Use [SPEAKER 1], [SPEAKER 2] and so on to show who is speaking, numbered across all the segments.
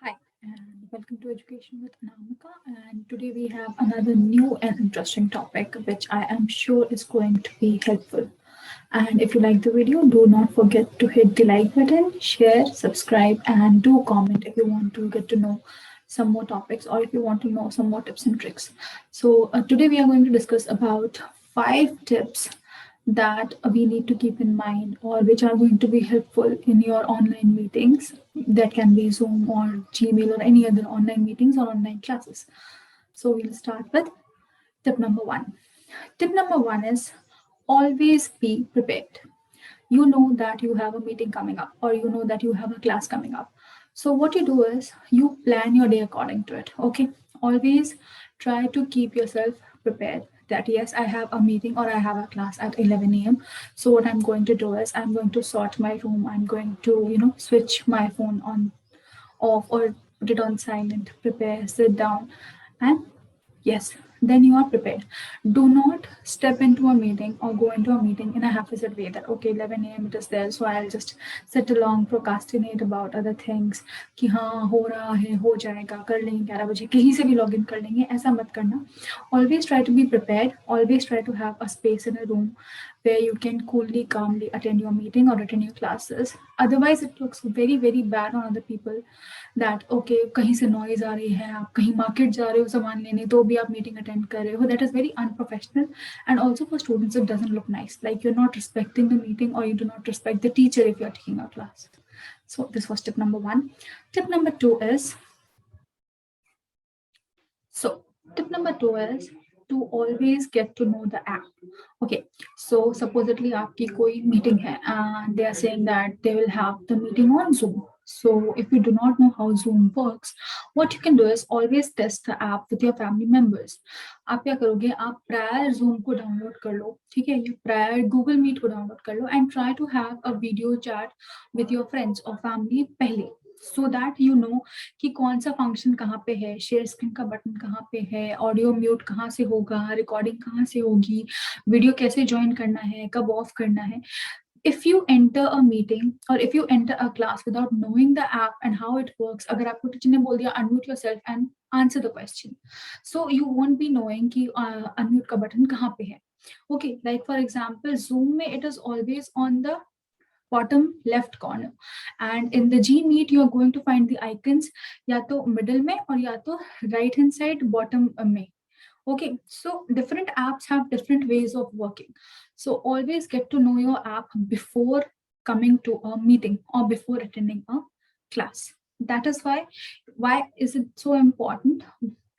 [SPEAKER 1] Hi, and welcome to Education with Anamika. And today we have another new and interesting topic, which I am sure is going to be helpful. And if you like the video, do not forget to hit the like button, share, subscribe, and do comment if you want to get to know some more topics or if you want to know some more tips and tricks. So today we are going to discuss about 5 tips that we need to keep in mind or which are going to be helpful in your online meetings. That can be Zoom or Gmail or any other online meetings or online classes. So we'll start with tip number 1. Tip number 1 is always be prepared. You know that you have a meeting coming up or you know that you have a class coming up. So what you do is you plan your day according to it. Okay, always try to keep yourself prepared that yes, I have a meeting or I have a class at 11 a.m. So what I'm going to do is I'm going to sort my room. I'm going to switch my phone on off or put it on silent, prepare, sit down, and yes, then you are prepared. Do not step into a meeting or go into a meeting in a haphazard way that okay, 11 a.m. it is there, so I'll just sit along, procrastinate about other things कि हाँ हो रहा है, हो जाएगा, कर लेंगे 11 बजे, कहीं से भी log in कर लेंगे, ऐसा मत करना. Always try to be prepared. Always try to have a space in a room where you can coolly, calmly attend your meeting or attend your classes. Otherwise, it looks very, very bad on other people that okay, कहीं से noise आ रही है, आप कहीं market जा रहे हो सामान लेने तो भी आप meeting attend कर रहे हो. That is very unprofessional, and also for students it doesn't look nice. Like you're not respecting the meeting or you do not respect the teacher if you're taking a class. So this was tip number 1. Tip number 2 is so tip number 2 is to always get to know the app. Okay, so supposedly आपकी कोई meeting है and they are saying that they will have the meeting on Zoom. So if you do not know how Zoom works, what you can do is always test the app with your family members. आप क्या करोगे, आप prior Zoom को download कर लो, ठीक है, या prior Google Meet को डाउनलोड कर लो and try to have a video chat with your friends or family पहले, so that you know कि कौन सा फंक्शन कहाँ पे है, शेयर स्क्रीन का बटन कहाँ पे है, ऑडियो म्यूट कहाँ से होगा, रिकॉर्डिंग कहाँ से होगी, वीडियो कैसे ज्वाइन करना है, कब ऑफ करना है. If you enter a meeting or if you enter a class without knowing the app and how it works, अगर आपको टीचर ने बोल दिया unmute yourself and answer the question, so you won't be knowing कि unmute का button कहाँ पे है. Okay, like for example Zoom में it is always on the bottom left corner, and in the G Meet you are going to find the icons या तो middle में और या तो right hand side bottom में. Okay, so different apps have different ways of working. So always get to know your app before coming to a meeting or before attending a class. That is why is it so important?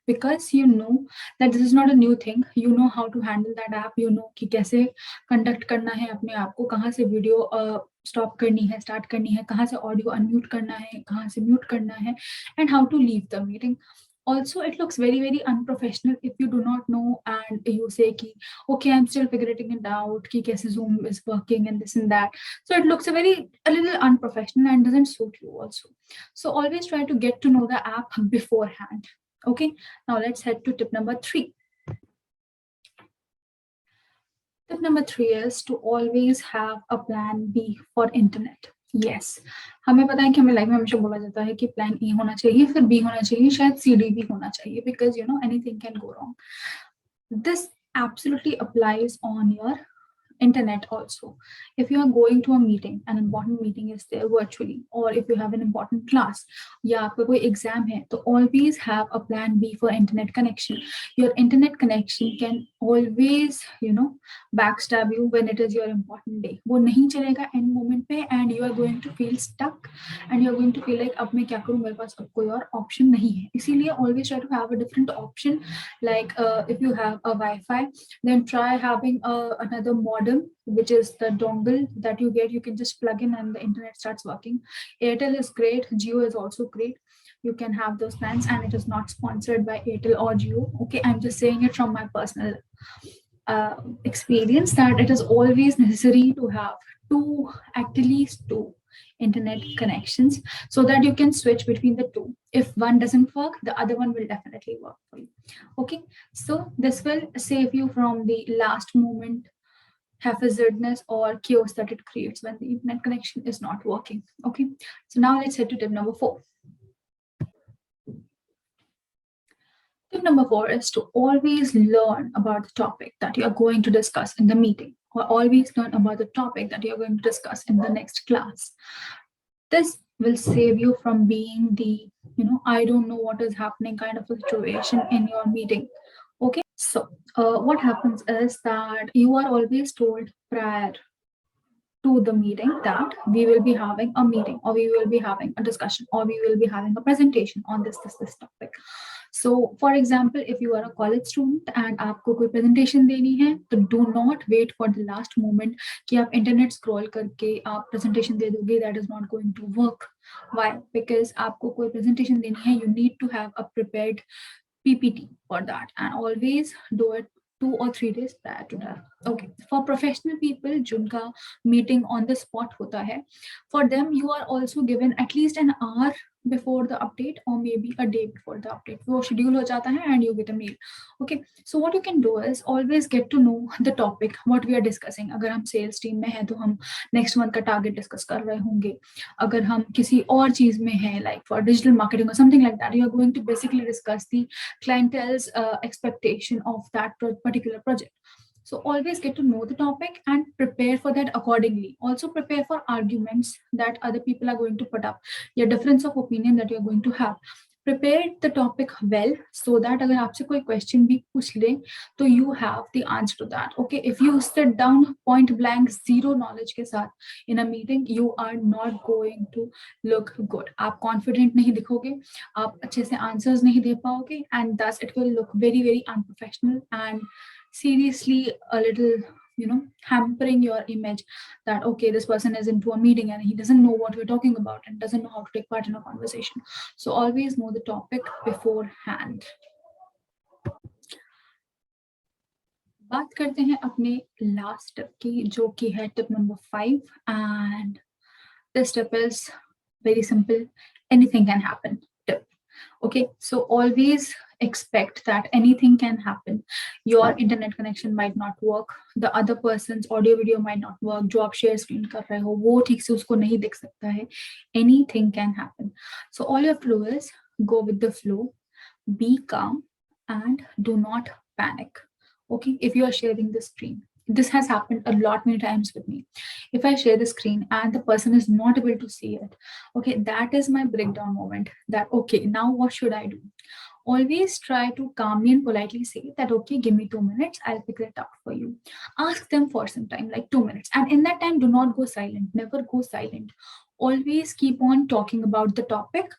[SPEAKER 1] Because you know that this is not a new thing. You know how to handle that app. You know कि कैसे conduct करना है अपने आप को, कहाँ से video stop करनी है, start करनी है, कहाँ से audio unmute करना है, कहाँ से mute करना है, and how to leave the meeting. Also, it looks very, very unprofessional if you do not know and you say ki, okay, I'm still figuring it out, ki kaise Zoom is working and this and that. So it looks a little unprofessional and doesn't suit you also. So always try to get to know the app beforehand. Okay, now let's head to tip number 3. Tip number 3 is to always have a plan B for internet. Yes, हमें पता है कि हमें life में हमेशा बोला जाता है कि प्लान ए होना चाहिए, फिर बी होना चाहिए, शायद सी डी भी होना चाहिए, because you know anything can go wrong. This absolutely applies on your internet also. If you are going to a meeting, an important meeting is there virtually, or if you have an important class या आपका कोई exam है, तो always have a plan B for internet connection. Your internet connection can always backstab you when it is your important day. वो नहीं चलेगा end moment पे, and you are going to feel stuck and you are going to feel like अब मैं क्या करूँ, मेरे पास अब कोई और option नहीं है. इसीलिए always try to have a different option. Like if you have a Wi-Fi, then try having another modem, which is the dongle that you get. You can just plug in and the internet starts working. Airtel is great, Jio is also great. You can have those plans, and it is not sponsored by Airtel or Jio. Okay, I'm just saying it from my personal experience that it is always necessary to have at least two internet connections so that you can switch between the two. If one doesn't work, the other one will definitely work for you. Okay, so this will save you from the last moment haphazardness or chaos that it creates when the internet connection is not working. Okay, so now let's head to tip number 4. Tip number 4 is to always learn about the topic that you are going to discuss in the meeting, or always learn about the topic that you're going to discuss in the next class. This will save you from being the, I don't know what is happening kind of a situation in your meeting. Okay, so what happens is that you are always told prior to the meeting that we will be having a meeting, or we will be having a discussion, or we will be having a presentation on this topic. So for example, if you are a college student and आपको कोई presentation देनी है, तो do not wait for the last moment कि आप internet scroll करके आप presentation दे दोगे. That is not going to work. Why? Because आपको कोई presentation देनी है, you need to have a prepared PPT for that, and always do it 2 or 3 days prior to that. Okay, for professional people जिनका meeting on the spot होता है, for them you are also given at least an hour before the update, or maybe a day before the update. वो schedule हो जाता है and you get a mail. Okay, so what you can do is always get to know the topic what we are discussing. अगर हम sales team में हैं तो हम next month का target discuss कर रहे होंगे. अगर हम किसी और चीज में हैं, like for digital marketing or something like that, you are going to basically discuss the clientele's expectation of that particular project. So always get to know the topic and prepare for that accordingly. Also prepare for arguments that other people are going to put up, your difference of opinion that you're going to have. Prepare the topic well so that अगर आपसे कोई question भी पूछ ले तो you have the answer to that. Okay, if you sit down point blank zero knowledge के साथ in a meeting, you are not going to look good. आप confident नहीं दिखोगे, आप अच्छे से answers नहीं दे पाओगे, and thus it will look very very unprofessional and seriously a little, hampering your image that okay, this person is into a meeting and he doesn't know what we're talking about and doesn't know how to take part in a conversation. So always know the topic beforehand. बात करते हैं अपने last tip की, जो कि है tip number 5, and this tip is very simple. Anything can happen tip. Okay, so always expect that anything can happen. Your internet connection might not work, the other person's audio video might not work, जो आप share screen कर रहे हो वो ठीक से उसको नहीं दिख सकता है. Anything can happen. So all you have to do is go with the flow, be calm, and do not panic. Okay, if you are sharing the screen, this has happened a lot many times with me. If I share the screen and the person is not able to see it, okay, that is my breakdown moment, that okay, now what should I do? Always try to calmly and politely say that okay, give me 2 minutes, I'll figure it out for you. Ask them for some time, like 2 minutes, and in that time do not go silent. Never go silent. Always keep on talking about the topic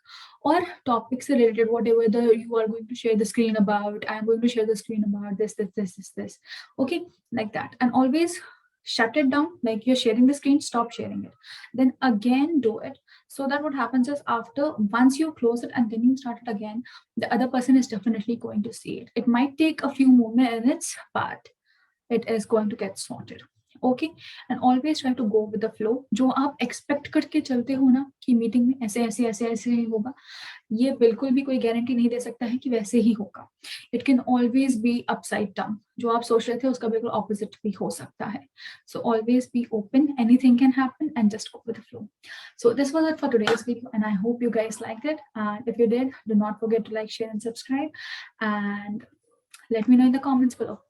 [SPEAKER 1] or topics related, whatever you are going to share the screen about. I'm going to share the screen about this. Okay, like that. And always shut it down. Like you're sharing the screen, stop sharing it. Then again do it. So that what happens is after once you close it and then you start it again, the other person is definitely going to see it. It might take a few more minutes, but it is going to get sorted. Okay, and always try to go with the flow. जो आप expect करके चलते हो ना कि meeting में ऐसे ऐसे ऐसे ऐसे ही होगा, ये बिल्कुल भी कोई गारंटी नहीं दे सकता है कि वैसे ही होगा. It can always be upside down. जो आप सोच रहे थे उसका बिल्कुल ऑपोजिट भी हो सकता है. So always be open, anything can happen, and just go with the flow. So this was it for today's video, and I hope you guys liked it. And if you did, do not forget to like, share, and subscribe. And let me know in the comments below.